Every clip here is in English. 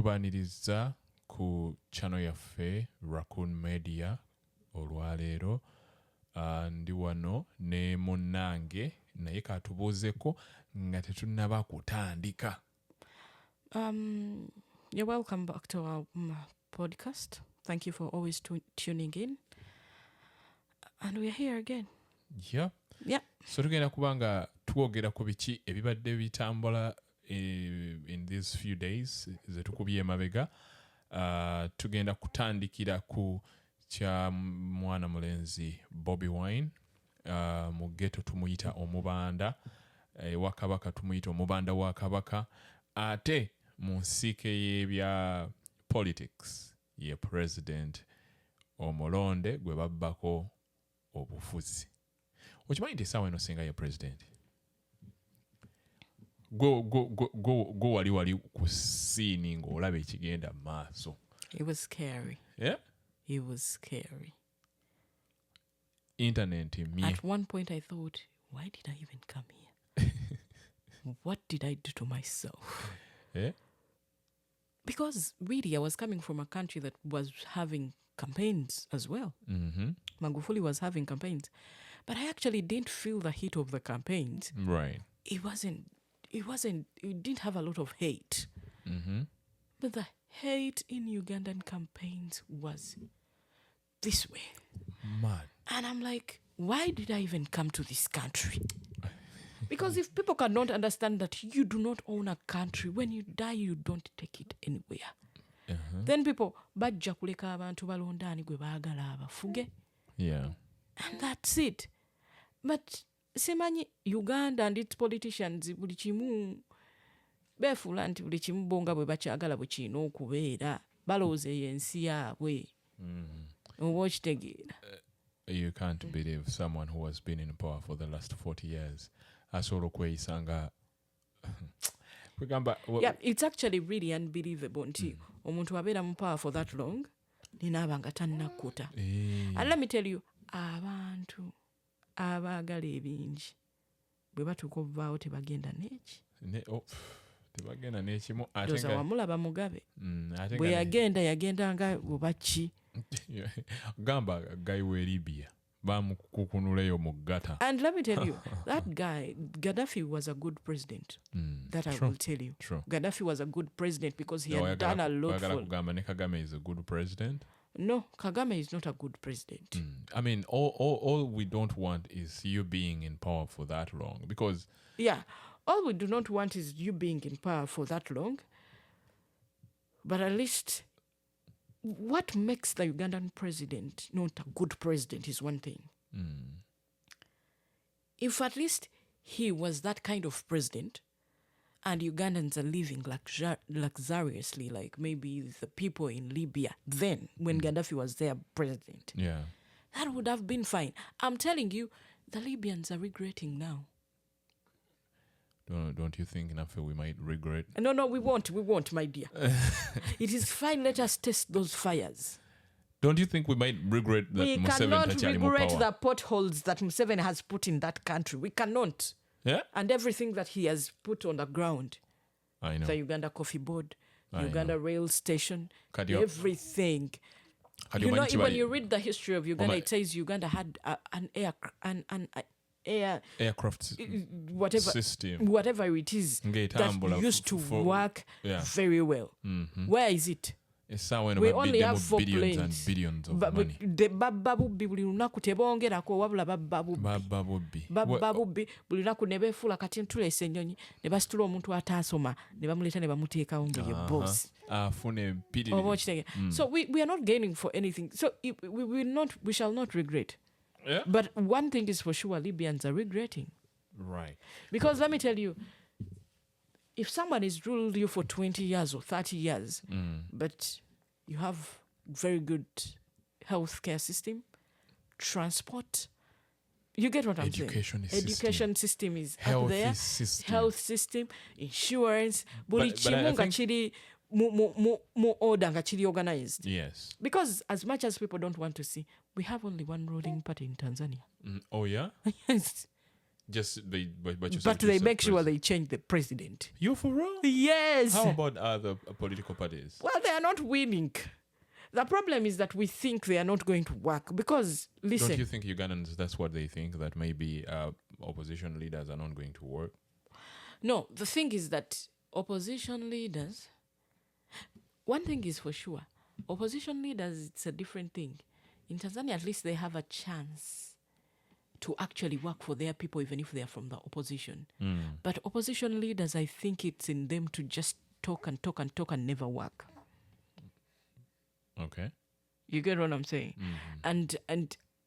tubaniriza ku channel yaffe Raccoon Media olwaleero. Ndi wano ne munnange naye katubuuzeko nga tetunnaba kutandika. You're welcome back to our podcast. Thank you for always tuning in. And we're here again. Yeah. So tugenda kubanga twogera ku biki ebibadde bitambula in these few days ze tukubye emabega. Tugenda kutandikira ku kya mwana mulenzi Bobi Wine. Mu ghetto tumuyita omubanda. Wa Kabaka tumuyita omubanda wa Kabaka. Ate mu nsiike y'ebya politics ye president omulonde gwe babbako obufuzi. Okimanyi nti essaawa eno singa ye president go wali ku siini ng'olaba ekigenda mu maaso. It was scary. Yeah? It was scary. Internet me. At one point I thought, why did I even come here? What did I do to myself? Yeah? Because really I was coming from a country that was having campaigns as well. Mm-hmm. Magufuli was having campaigns. But I actually didn't feel the heat of the campaigns. Right. It didn't have a lot of hate. Mm-hmm. But the hate in Ugandan campaigns was this way. Mad. And I'm like, why did I even come to this country? Because if people cannot understand that you do not own a country, when you die, you don't take it anywhere. Uh-huh. Then people, bajja kuleka abantu balondaani gwe baagala abafuge. Yeah. And that's it. But simanyi Uganda and its politicians buli kimu beefuula nti buli kimu bonga bwe bakyagala bwe kirina okubeera balowooza ensi yaabwe. Oba okitegeera. You can't believe someone who has been in power for the last 40 years asobola okweyisa nga yeah, it's actually really unbelievable nti omuntu abeera mu power for that long ninaaba nga tannakuta. And let me tell you, abantu abaagala ebingi bwe batuuka obuvaawo tebagenda n'eki. Tebagenda n'ekimu. Ndoza wamulaba Mugabe. Bwe yagenda nga oba ki. Gamba guy we Libya. Bamukukunuleyo mu gutter. And let me tell you, that guy, Gaddafi was a good president. That I will tell you. True. Gaddafi was a good president because he had done a lot for... Kagame ne Kagame is a good president? No, Kagame is not a good president. I mean, all we don't want is you being in power for that long. Because... Yeah, all we do not want is you being in power for that long. But at least... what makes the Ugandan president not a good president is one thing. If at least he was that kind of president and Ugandans are living luxuriously, like maybe the people in Libya then, when Gaddafi was their president, that would have been fine. I'm telling you, the Libyans are regretting now. Don't you think, Nafe, we might regret? No, we won't, my dear. It is fine, let us test those fires. Don't you think we might regret that we Museveni cannot regret the potholes that Museveni has put in that country. We cannot. Yeah? And everything that he has put on the ground. I know. The Uganda Coffee Board, Uganda Rail Station, everything. You know, when you read the history of Uganda, it says Uganda had an aircraft system, whatever it is, that used to work very well. Where is it? We only have 4 billions planes. and billions of money. Babba bubbi buli lunaku tebongerako wabula babba bubbi buli lunaku ne beefuula kati tuleese ennyonyi ne basitula omuntu ataasoma ne bamuleeta ne bamuteekawo ng'ye boss. So we are not gaining for anything. So we shall not regret. Yeah? But one thing is for sure, Libyans are regretting. Right. Because let me tell you, if someone has ruled you for 20 years or 30 years, but you have very good healthcare system, transport, you get what I'm saying? Education system is up there. Health system, insurance, buli kimu nga kiri mu order nga kiri organized. Yes. Because as much as people don't want to see, we have only one ruling party in Tanzania. Oh, yeah? Yes. Just but they make sure they change the president. You for real? Yes. How about other political parties? Well, they are not winning. The problem is that we think they are not going to work because, listen. Don't you think Ugandans, that's what they think, that maybe opposition leaders are not going to work? No, the thing is that opposition leaders, one thing is for sure, opposition leaders, it's a different thing. In Tanzania, at least they have a chance to actually work for their people, even if they are from the opposition. But opposition leaders, I think it's in them to just talk and talk and talk and never work. Okay. You get what I'm saying? And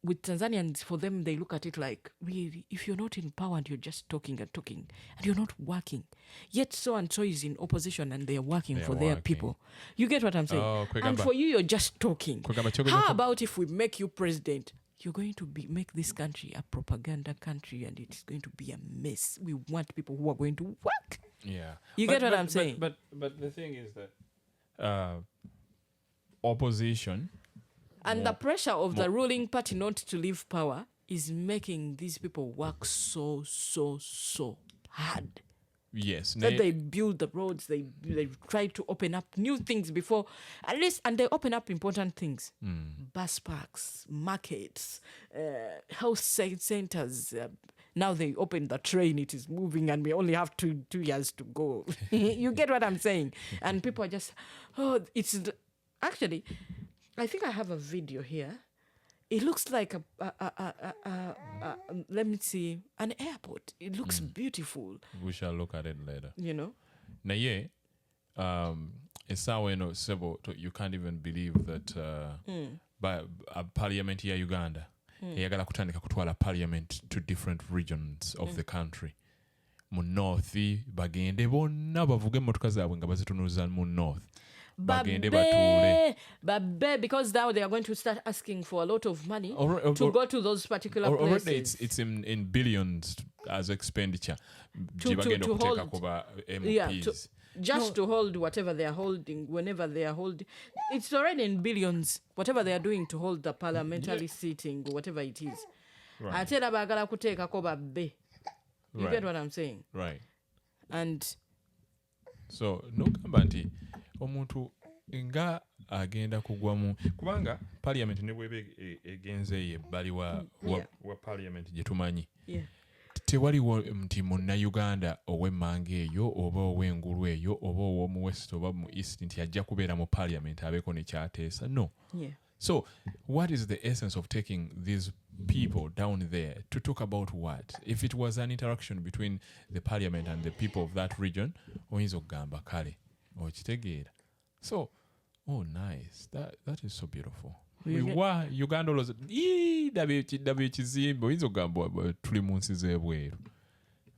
with Tanzanians, for them, they look at it like, really, if you're not in power and you're just talking and talking and you're not working, yet so-and-so is in opposition and they are working for their people. You get what I'm saying? And for you, you're just talking. How about if we make you president? You're going to make this country a propaganda country and it's going to be a mess. We want people who are going to work. Yeah. You get what I'm saying? But the thing is that opposition... And the pressure of the ruling party not to leave power is making these people work so hard. Yes. That they build the roads, they try to open up new things before, at least, and they open up important things. Bus parks, markets, health centers. Now they open the train, it is moving, and we only have two years to go. You get what I'm saying? And people are just, actually, I think I have a video here. It looks like let me see, an airport. It looks beautiful. We shall look at it later. You know? Naye, esawa eno ssebo, you can't even believe that parliament ya Uganda eyagala kutandika kutwala parliament to different regions of the country. Mu north bagende bonna bavuge emmotoka zaabwe nga bazitunuza mu north. Babe, because now they are going to start asking for a lot of money to go to those particular places. Already it's in billions as expenditure. To hold whatever they are holding, whenever they are holding. It's already in billions, whatever they are doing to hold the parliamentary seating, whatever it is. Right. You get what I'm saying? Right. And so nogamba nti omuntu nga agenda kugwamu kubanga parliament ne bwebe egenze ebbali wa parliament gye tumanyi. Tewaliwo nti munnayuganda ow'emmanga eyo oba ow'engulu eyo oba ow'omu west oba mu east nti ajja kubeera mu parliament abeeko ne kyateesa. No. So what is the essence of taking these people down there to talk about what? If it was an interaction between the parliament and the people of that region, oyinza okugamba kale okitegeera. So, nice. That is so beautiful. Uganda was dabye ekizimbe oyinza okugamba tuli mu nsi z'ebweru.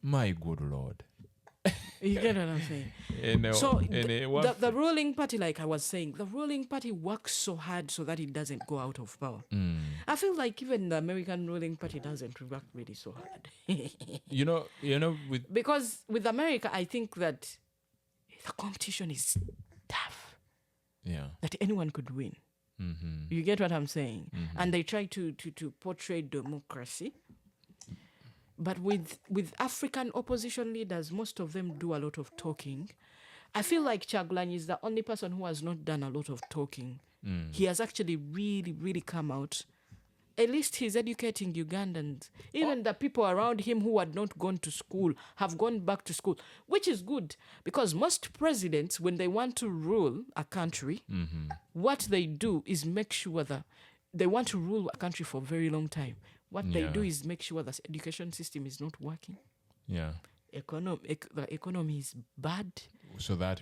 My good Lord. You get what I'm saying? So the ruling party, like I was saying, the ruling party works so hard so that it doesn't go out of power. I feel like even the American ruling party doesn't work really so hard. Because with America, I think that the competition is tough. Yeah. That anyone could win. You get what I'm saying? And they try to portray democracy. But with African opposition leaders, most of them do a lot of talking. I feel like Chagulanyi is the only person who has not done a lot of talking. He has actually really, really come out. At least he's educating Ugandans. Even the people around him who had not gone to school have gone back to school, which is good because most presidents, when they want to rule a country, what they do is make sure that they want to rule a country for a very long time. What they do is make sure the education system is not working. Yeah. The economy is bad. So that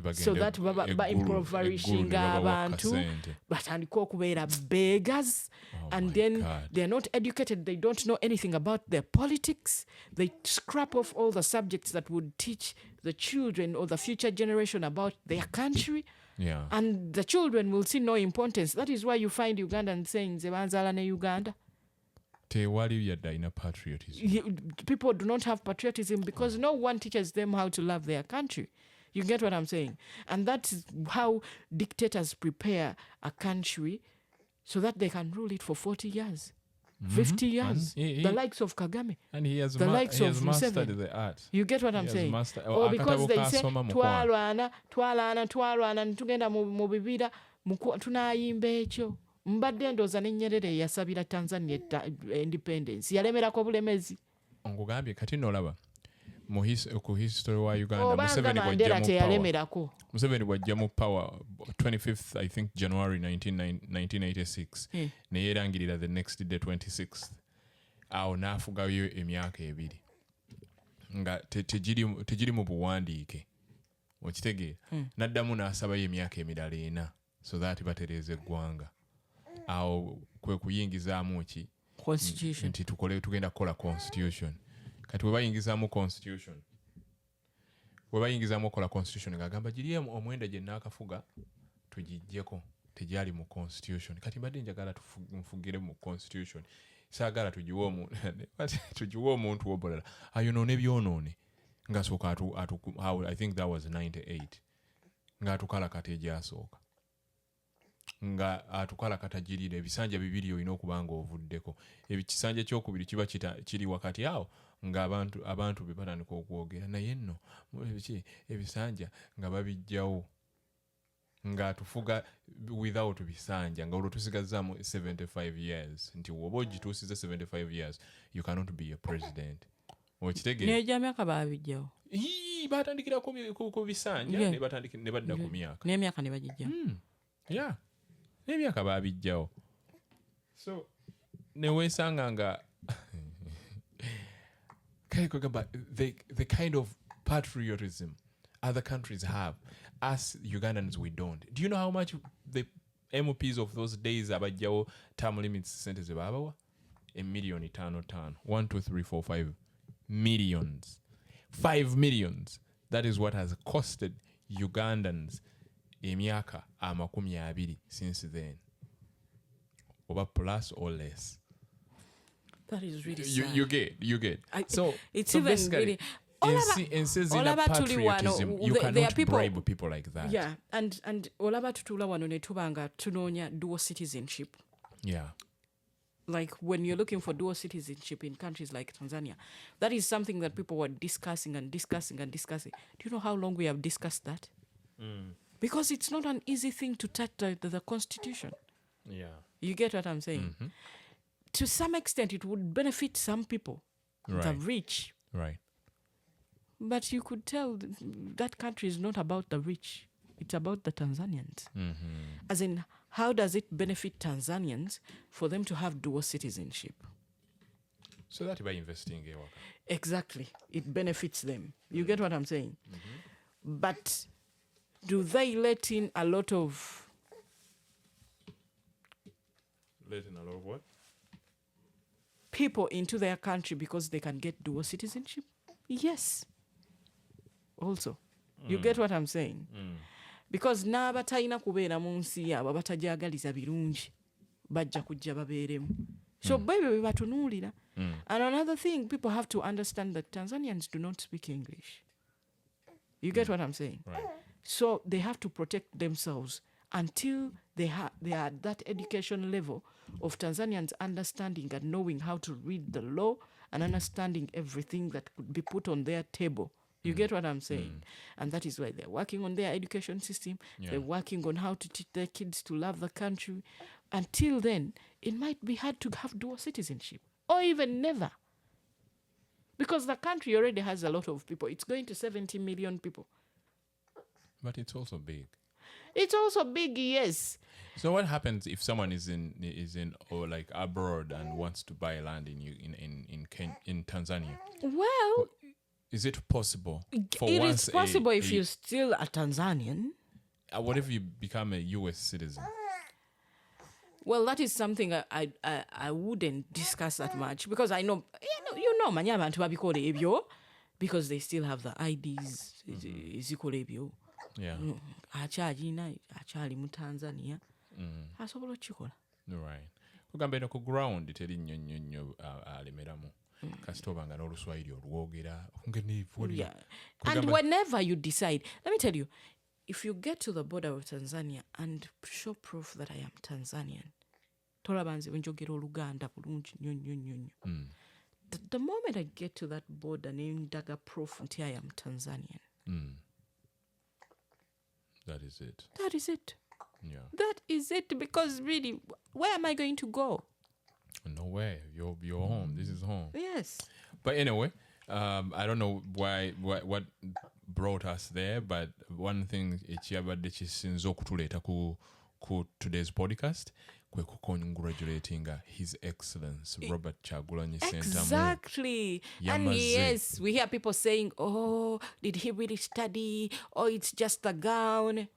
improvising abantu batandika okubeera beggars and then they're not educated, they don't know anything about their politics. They scrap off all the subjects that would teach the children or the future generation about their country. Yeah. And the children will see no importance. That is why you find Ugandans saying Zebanzala ne Uganda. Patriotism. People do not have patriotism because no one teaches them how to love their country. You get what I'm saying? And that's how dictators prepare a country so that they can rule it for 40 years. 50 years. And the likes of Kagame. And he has, the likes he has of mastered Museveni. the art. You get what I'm saying? Or because they say twalwana tugenda mu bibira tunayimba ekyo. Mbadde ndooza ne Nyerere yasabira Tanzania independence. Yalemerako bulemezi. Nkugambye kati nolaba ku history wa Uganda Museveni bwajja mu power 25th I think January 1986 ne yerangirira the next day 26th awo n'afugayo emyaka ebiri nga tegiri mu buwandiike okitegeera n'addamu n'asabayo emyaka emirala 4 so that batereeza eggwanga awo kwe kuyingizaamu ki constitution nti tugenda kukola constitution kati webayingizaamu constitution okola constitution ng'agamba giri omwenda gye naakafuga tugijjeko tegyali mu constitution kati mbadde njagala tufugire mu constitution saagala tugiwe omuntu w'obolala ayonoone byonoone ng'asooka I think that was 98 ng'atukalakata egyasooka nga atukalakata girira ebisanja bibiri olina okuba nga ovuddeko ekisanja kyokubiri kiba kiri wakati awo ng'abantu be batandika okwogera naye nno ebisanja nga babijjawo ng'atufuga without bisanja nga olwo tusigazaamu 75 years nti woba ogituusiza 75 years you cannot be a president okitegeera n'egyamyaka babijjawo batandikira ku bisanja ne badda ku myaka n'emyaka ne bagijjawo yeah n'emyaka babijjawo so neweesanga nga the kind of patriotism other countries have us Ugandans we don't. Do you know how much the MPs of those days abajjawo term limits sente ze babawa? 1,500,000 1 2 3 4 5 millions 5 millions. That is what has costed Ugandans emyaka 20 since then, over plus or less. That is really sad. You get. So it's so even really. Patriotism, you cannot bribe people like that. Yeah, and olaba tutula wano ne tubanga tunonya dual citizenship. Yeah. Like when you're looking for dual citizenship in countries like Tanzania, that is something that people were discussing. Do you know how long we have discussed that? Because it's not an easy thing to touch the constitution. Yeah. You get what I'm saying? Mm-hmm. To some extent, it would benefit some people, the rich. Right. But you could tell that country is not about the rich. It's about the Tanzanians. Mm-hmm. As in, how does it benefit Tanzanians for them to have dual citizenship? So that by investing here. Exactly. It benefits them. You get what I'm saying? Mm-hmm. But do they let in a lot of... Let in a lot of what? People into their country because they can get dual citizenship? Yes. Also. You get what I'm saying? Because n'abatalina kubeera mu nsi yaabwe abatajagaliza birungi bajja kujja babeeremu. So bebe bebatunuulira. And another thing, people have to understand that Tanzanians do not speak English. You get what I'm saying? Right. So they have to protect themselves until they are at that education level of Tanzanians understanding and knowing how to read the law and understanding everything that could be put on their table. You get what I'm saying? And that is why they're working on their education system. Yeah. They're working on how to teach their kids to love the country. Until then, it might be hard to have dual citizenship. Or even never. Because the country already has a lot of people. It's going to 70 million people. But it's also big. It's also big, yes. So what happens if someone is in or like abroad and wants to buy land in Tanzania? Well, is it possible? It is possible if you're still a Tanzanian. What if you become a US citizen? Well, that is something I wouldn't discuss that much because I know many abantu babikola ebyo because they still have the IDs ezikola ebyo. Yeah. Achali mu Tanzania. Asobola okikola. Right. Kugamba eno ku ground teri nnyo alemeramu. Kasitobanga n'oluswayiri olwogera. Yeah. And whenever you decide, let me tell you, if you get to the border of Tanzania and show proof that I am Tanzanian, tolaba nze wenjogera Oluganda bulungi nnyo. The moment I get to that border ne ndaga proof nti I am Tanzanian. That is it. That is it. Yeah. That is it, because really, where am I going to go? Nowhere. You're home. This is home. Yes. But anyway, I don't know what brought us there, but one thing ekyabadde kisinza okutuleeta ku today's podcast kwe congratulating His Excellence Robert Kyagulanyi Ssentamu. Exactly. And yes, we hear people saying, oh, did he really study? Oh, it's just the gown.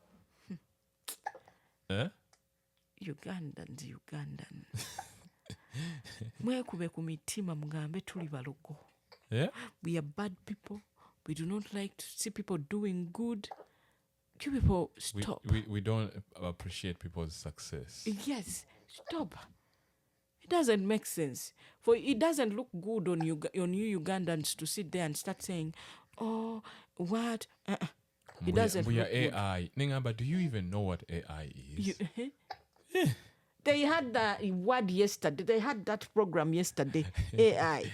Ugandans. Mwekube ku mitima mugambe tuli balogo. Yeah? We are bad people. We do not like to see people doing good. You people, stop. We don't appreciate people's success. Yes, stop. It doesn't make sense. For it doesn't look good on you Ugandans to sit there and start saying, oh, what? It doesn't we look are AI. Ningamba, do you even know what AI is? They had the word yesterday. They had that program yesterday, AI,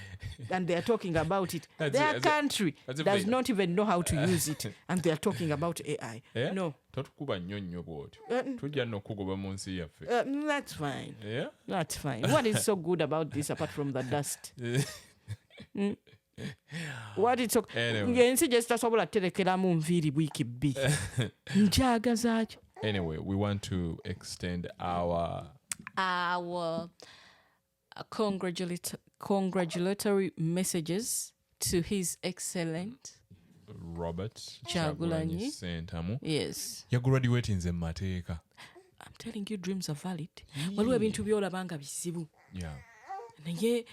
and they are talking about it. Their country does not even know how to use it, and they are talking about AI. Yeah? No. Totukuba nnyo bw'otyo. Tujja n'okugoba mu nsi yaffe. That's fine. Yeah? That's fine. What is so good about this apart from the dust? What is so... Ngensi gye zitasobola terekeramu nviiri wiiki bbiri. Njaga ki? Anyway, we want to extend our congratulatory messages to His Excellent Robert Kyagulanyi Ssentamu. Yes. Yagraduatinze mu mateeka. I'm telling you, dreams are valid. Waliwo ebintu by'olaba nga bizibu. Yeah. Naye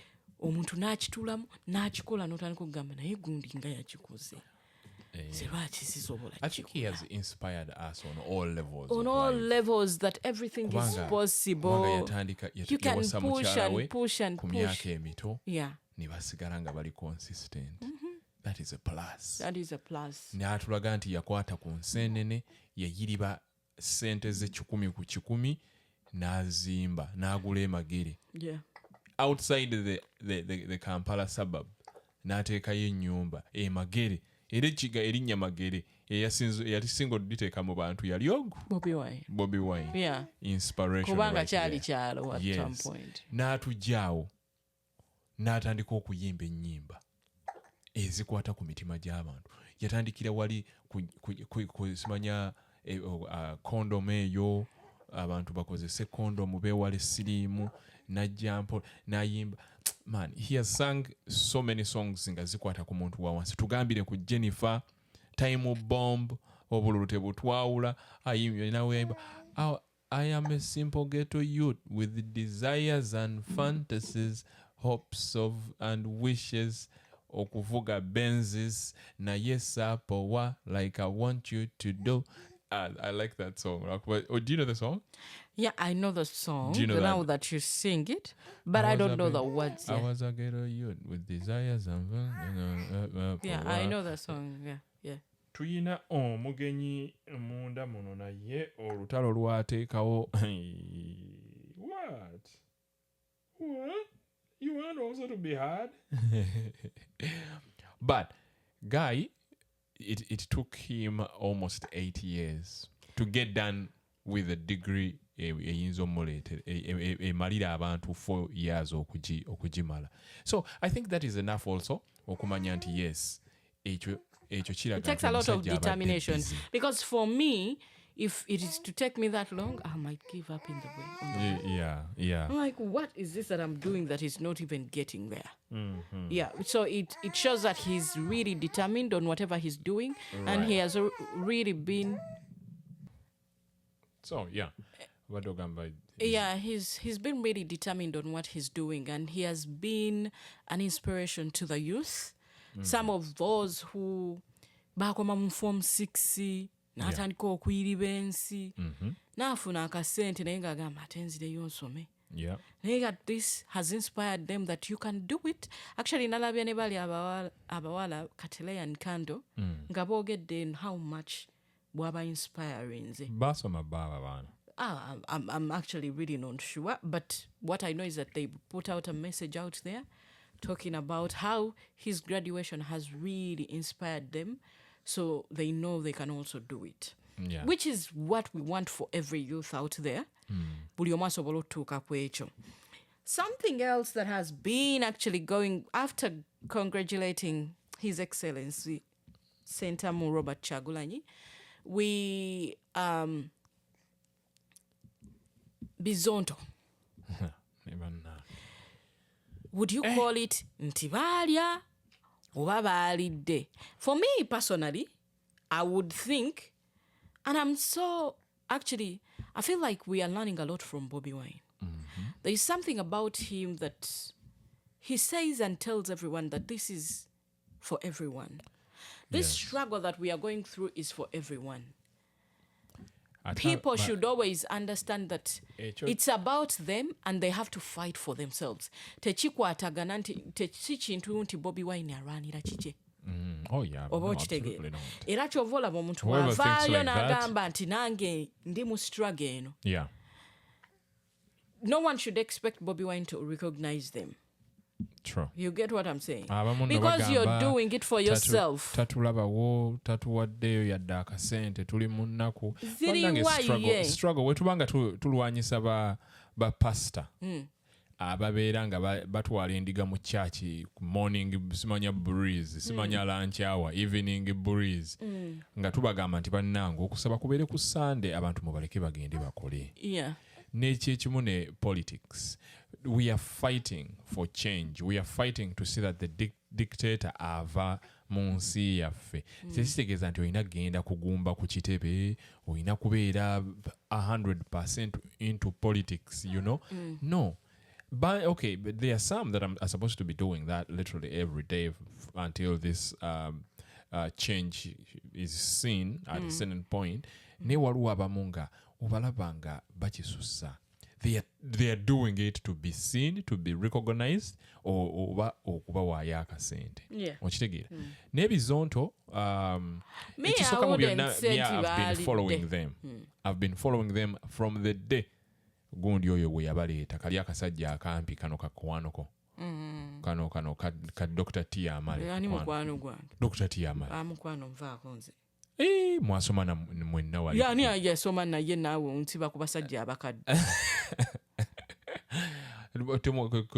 omuntu n'akitulamu n'akikola n'otandika okugamba naye gundi nga yakikoze. I think he has inspired us on all levels. On all levels, that everything is possible. You can push and push and push. Yeah. Consistent. That is a plus. That is a plus. N'atulaga nti yakwata ku nseenene yayiriba ssente ze 100 ku 100 n'azimba n'agula emagere. Yeah. Outside the Kampala suburb n'ateekayo ennyumba emagere. Era ekiga erinnya magere eyalisinga oditeeka mu bantu yali ogu Bobi Wine. Yeah. Inspiration. Kubanga kyali kyalo at some point. N'atujjaawo n'atandika okuyimba ennyimba ezikwata ku mitima gy'abantu. Yatandikira wali simanya kondomu eyo abantu bakozese kondomu beewale siriimu n'ajja mpola n'ayimba. Man, he has sung so many songs nga zikwata ku muntu wa wansi. Tugambire ku Jennifer, Time Bomb, obululu tebutwawula, ayimbye nawe yimba. I am a simple ghetto youth with desires and fantasies, hopes of and wishes, okuvuga Benzes, na yesapowa like I want you to do. I like that song. Do you know the song? Yeah, I know the song. Do you know now that you sing it, but I don't know the words. I was a ghetto youth with desires and yeah, I know the song. Yeah. Tuyina omugenyi munda muno naye olutalo lwateekawo. What? You want also to be hard? But Guy, it took him almost 8 years to get done with a degree eyinza emalira abantu 4 years okugimala. So I think that is enough also okumanya nti yes ekyo kiraga. It takes a lot of determination, because for me, if it is to take me that long, I might give up in the way. Yeah. I'm like, what is this that I'm doing that is not even getting there? Mm-hmm. Yeah, so it shows that he's really determined on whatever he's doing, right. And he has really been. So yeah, he's been really determined on what he's doing, and he has been an inspiration to the youth. Mm-hmm. Some of those who bakoma mu form 6 n'atandika okuyiriba ensi n'afuna akasente naye ng'agamba ate nzireyo nsome. Yeah. This has inspired them that you can do it. Actually, nalabya ne bali abawala Kateleya and Kando nga boogedde how much bwaba inspiring nze. Basoma baba bana. I'm actually really not sure, but what I know is that they put out a message out there talking about how his graduation has really inspired them, so they know they can also do it. Yeah. Which is what we want for every youth out there. Buli omu asobola otuuka ku ekyo. Something else that has been actually going, after congratulating His Excellency Sentamu Robert Chagulanyi, we Bizonto. Would you call it nti baalya oba baalidde? For me personally, I would think, and I'm so, actually, I feel like we are learning a lot from Bobi Wine. There is something about him that he says and tells everyone that this is for everyone. This struggle that we are going through is for everyone. People should always understand that it's about them and they have to fight for themselves. Tekikwatagana nti si kintu nti Bobi Wine arwanira kike. Oh yeah, no, absolutely not. Era kyova olaba omuntu wavaayo n'agamba nti nange ndi mu struggle eno. Yeah. No one should expect Bobi Wine to recognize them. True. You get what I'm saying? Because you're doing it for yourself. Tatulabawo, tatuwaddeyo yadde akasente, tuli mu nnaku. Struggle. Wetubanga tulwanyisa ba pastor. Ababeera nga batwala endiga mu church morning simanya breeze, simanya lunch hour, evening breeze. Nga tubagamba nti bannange okusaba kubeere ku Sunday abantu mubaleke bagende bakole. Yeah. N'ekyekimu ne politics. We are fighting for change. We are fighting to see that the dictator ava mu nsi yaffe. Tekitegeeza nti olina kugenda kugumba ku kitebe, olina kubeera 100% into politics, you know? No. But okay, but there are some that are supposed to be doing that literally every day until this change is seen at a certain point. Ne waliwo abamu nga obalabanga bakisussa. They are doing it to be seen, to be recognized, or okuba waayo akasente. Okitegeera. Ne Bizonto, I've been following them. I've been following them from the day gundi oyo bwe yabaleeta kali akasajja akampi kano kakwanoko. Kano ka Dr. T Amale. Yani mukwano gwange. Dr. T Amale. Amukwano nvaako nze. Mwasoma na mwenna wali. Yani yasoma naye naawe nsiba ku basajja abakadde.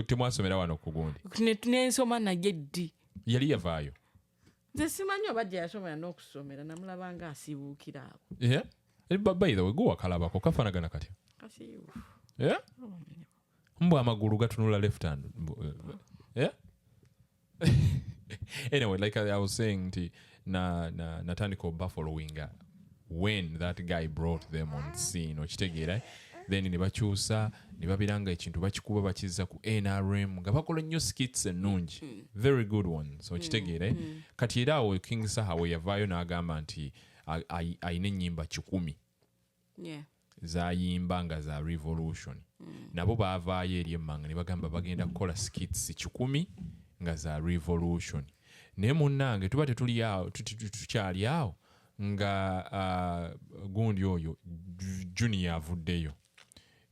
Temwasomera wano ku gundi. Nensoma naye ddi. Yali yavaayo. Nze simanyi obadde yasomera n'okusomera namulabanga asibuukira awo. Yeah? By the way, go wakalabako kafanagana katya. Kasiibu. Yeah? Mbwa amagulu gatunula left hand. Yeah? Anyway, like I was saying, natandika Buffalo Winger, when that guy brought them on scene, okitegeera, then ne bakyusa, ne babiranga ekintu bakikuba bakizza ku NRM, nga bakola nnyo skits ennungi. Very good ones, okitegeera. Kati era awo King Saha we yavaayo n'agamba nti ayina ennyimba 10. Yeah. Zayimba nga za revolution. Nabo baavaayo eri emmanga ne bagamba bagenda kukola skits 10 nga za revolution. Naye munnange tuba tetuli awo tukyali awo nga gundi oyo Junior avuddeyo.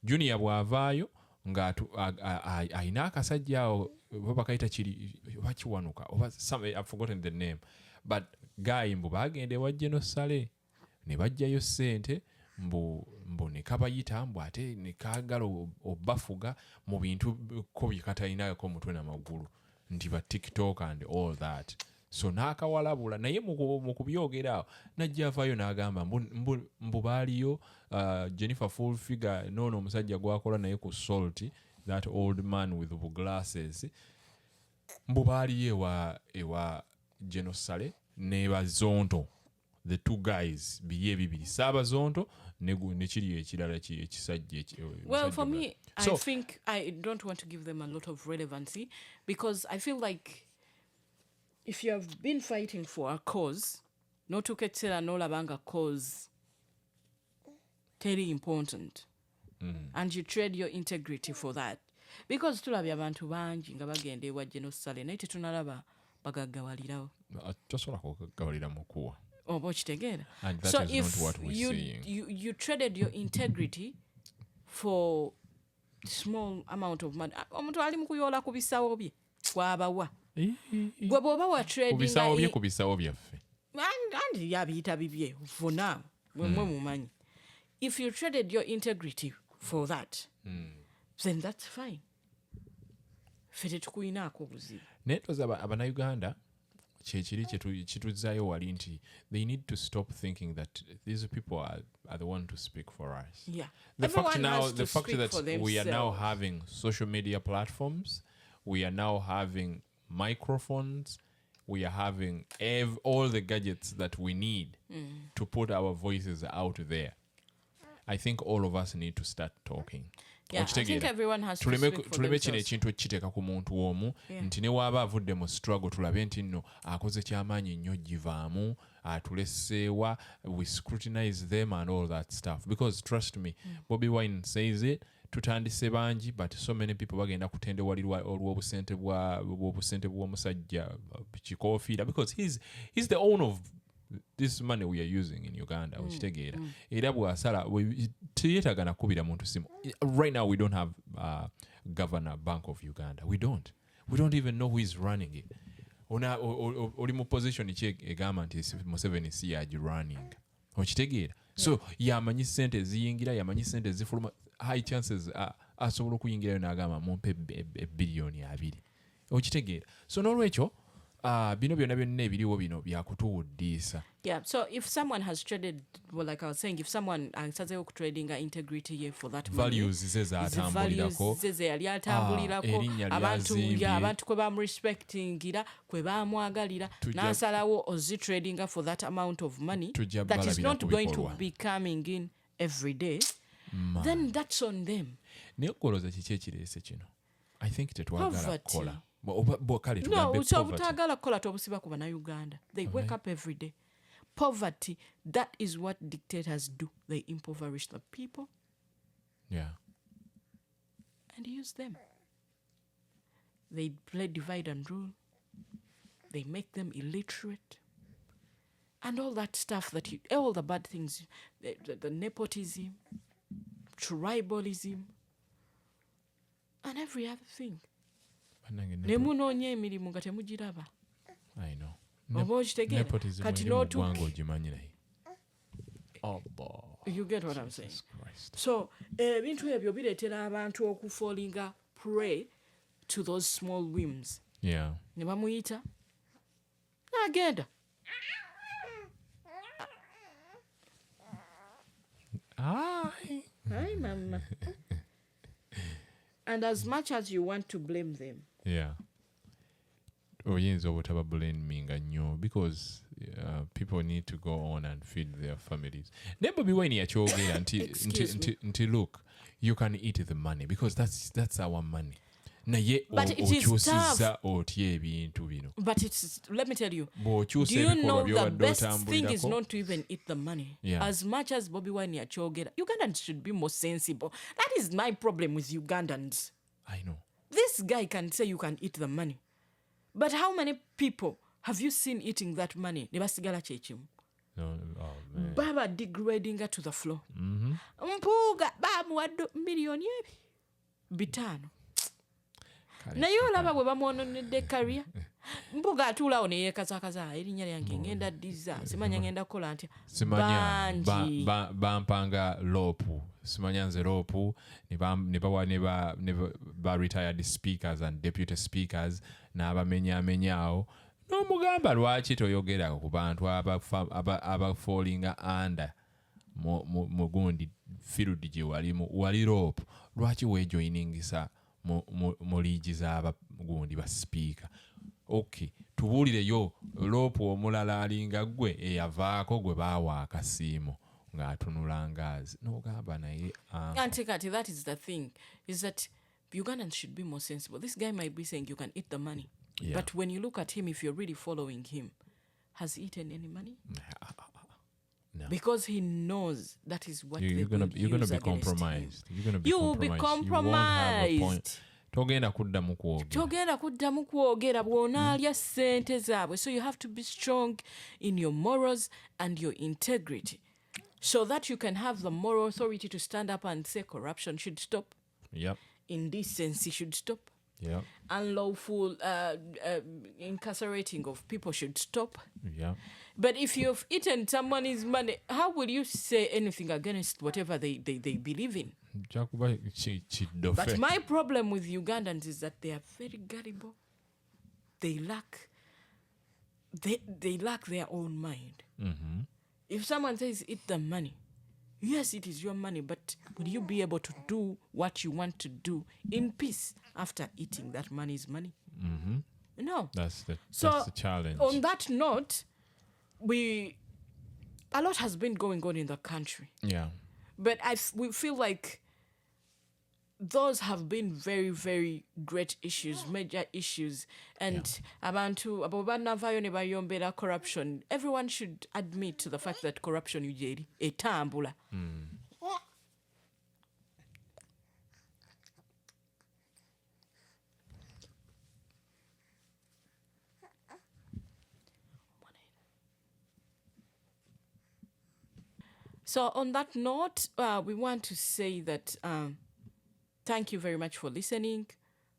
Junior bw'avaayo nga ayina akasajja awo baba kayita kiri bakiwanuka oba I've forgotten the name, but guy mbu bagende wa Genosale ne bajjayo ssente mbu ne kabayita mbu ate ne kaagala obafuga mu bintu ko bikatalinaako mutwe n'amagulu nti ba TikTok and all that. So n'akawalabula naye mu kubyogera najja avaayo n'agamba mbu baaliyo Jennifer full figure noono omusajja gwakola naye ku Salt, that old man with the glasses, mbu baaliyo ewa Genosale ne Bizonto, the two guys biye bibiri Sabazonto ne kiri ekirala ekisajja. Well, for me, I think I don't want to give them a lot of relevancy because I feel like if you have been fighting for a cause, no tuketsera no labanga cause very important, and you trade your integrity for that, because tulabya abantu bangi nga bagende wa Genosale naye tetunalaba bagaggawalirawo. Tosobola kugawalira mukuwa. oba okitegeera. And that So is if not what we're seeing. you traded your integrity for small amount of money, omuntu ali mu kuyoola ku bisawo bye kwabawa gwe bw'oba wa Kubisawo bye trading kubisawo byaffe. andi yabiyita bibye vuna mwemwe mumanyi. If you traded your integrity for that, then that's fine. Ffe tetukuyinaako buzibu. Naye toza abannayuganda kyekiri kituzaayo wali nti they need to stop thinking that these people are the one to speak for us. Yeah. The fact Everyone now, has the to fact speak that for we are now themselves. having social media platforms, we are now having microphones, we are having all the gadgets that we need to put our voices out there. I think all of us need to start talking. Yeah, I think everyone has to speak for tuleme kino themselves. ekintu ekiteeka ku muntu omu nti ne waaba avudde mu struggle tulabe nti nno akoze kyamaanyi nnyo givaamu atulesseewa, we scrutinize them and all that stuff, because trust me, Bobi Wine says it, tutandise bangi but so many people bagenda kutendewalirwa olw'obusente bw'omusajja kikoofiira, because he's the owner of this money we are using in Uganda, okitegeera. Era bw'asala teyetaaga nakubira muntu simu. Right now we don't have governor Bank of Uganda. We don't even know who is running it. Oli mu position ki egamba nti Museveni si running, okitegeera. So yamanyi sente eziyingira, yamanyi sente ezifuluma, high chances asobola okuyingirayo n'agamba mumpe ebbiliyoni 2, okitegeera. So n'olwekyo bino byonna byonna ebiriwo bino byakutuwuddiisa. Yeah, so if someone has traded, well, like I was saying, if someone asazeewo trading integrity for that values ze zaatambulirako, ze yali atambulirako, abantu kwe bamurespectingira, kwe bamwagalira, n'asalawo ozitradinga for that amount of money that is not going to be coming in every day, then that's on them. Naye okoloza kiki ekireese kino? I think tetwagala kukola. No, so obutagala kukola tobusiba ku bannayuganda. They wake up every day. Poverty, that is what dictators do. They impoverish the people. Yeah. And use them. They play divide and rule. They make them illiterate. And all that stuff all the bad things, the nepotism, tribalism, and every other thing. Nemunoonya emirimu nga temugiraba. I know. Oba okitegeera. Kati you get what I'm saying? So ebintu ebyo bireetera abantu okufallinga prey to those small whims. Yeah. Ne bamuyita n'agenda. Hi, mama. And as much as you want to blame them, yeah, oyinza obutaba blaming nnyo, because people need to go on and feed their families. Ne Bobi Wine yakyogera nti look, you can eat the money because that's our money. Naye okyusiza otya ebintu bino. But let me tell you, do you know the best thing is not to even eat the money? Yeah. As much as Bobi Wine yakyogera, Ugandans should be more sensible. That is my problem with Ugandans. I know. This guy can say you can eat the money. But how many people have you seen eating that money? Ne basigala kyekimu. No, oh man. Baba degrading her to the floor. Mpuuga bamuwadde miliyoni 5. Naye olaba bwe bamwononedde career. Mpuuga atuulawo ne yeekazakaza erinnya lyange ngenda ddiza simanya ngenda kukola ntya. Simanya bampanga loopu. Simanya nze loopu ne ba retired speakers and deputy speakers n'abamenyamenyaawo. N'omugamba lwaki toyogera ku bantu abafallinga under mu gundi field gye wali loopu, lwaki weejoiningisa mu liigi z'abagundi ba speaker? Okay, tubuulireyo loopu omulala alinga gwe eyavaako gwe baawa akasiimo ng'atunula ngaazi n'ogamba naye Kati, that is the thing, is that Ugandans should be more sensible. This guy might be saying you can eat the money. Yeah. But when you look at him, if you're really following him, has he eaten any money? No. Because he knows that is what you're gonna be compromised. You will be compromised. togenda kuddamu kwogera bw'onaalya ssente zaabwe. So you have to be strong in your morals and your integrity so that you can have the moral authority to stand up and say corruption should stop. Yep. Indecency should stop. Yep. Unlawful incarcerating of people should stop. Yeah. But if you've eaten someone's money, how will you say anything against whatever they believe in? But my problem with Ugandans is that they are very gullible. They lack their own mind. Mm-hmm. If someone says eat the money, yes, it is your money, but will you be able to do what you want to do in peace after eating that money's money? Mm-hmm. No. That's the challenge. On that note, a lot has been going on in the country. Yeah. But we feel like those have been very, very great issues, major issues. And abantu abo banavayo ne bayombera corruption. Everyone should admit to the fact that corruption ujeri etambula. So on that note, we want to say that thank you very much for listening.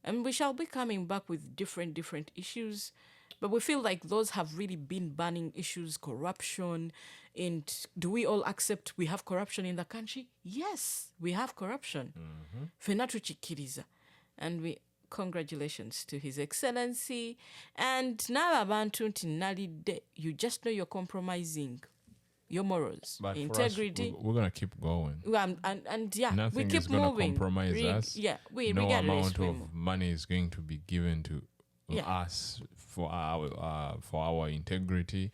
And we shall be coming back with different issues. But we feel like those have really been burning issues, corruption. And do we all accept we have corruption in the country? Yes, we have corruption. Fena tuchikiriza. And congratulations to His Excellency. And now abantu nti nalidde, you just know you're compromising your morals, but integrity. For us, we're going to keep going. And yeah, nothing we keep is gonna moving. Compromise us. Yeah, no amount of money is going to be given to us for our integrity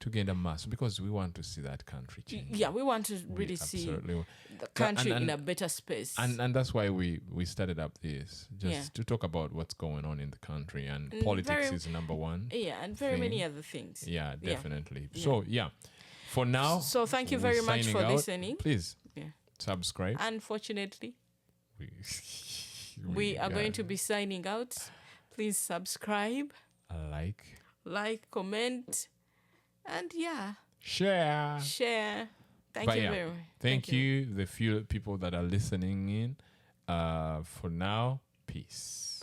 to gain a mass, because we want to see that country change. Yeah, we want to really see the country in a better space. And that's why we started up this, just to talk about what's going on in the country, and politics is number one. Yeah, and very many other things. Yeah, definitely. Yeah. So for now, so thank you very much for listening. Please subscribe. Unfortunately, we are going to be signing out. Please subscribe, like, comment, and share. Thank you very much. Thank you, the few people that are listening in. For now, peace.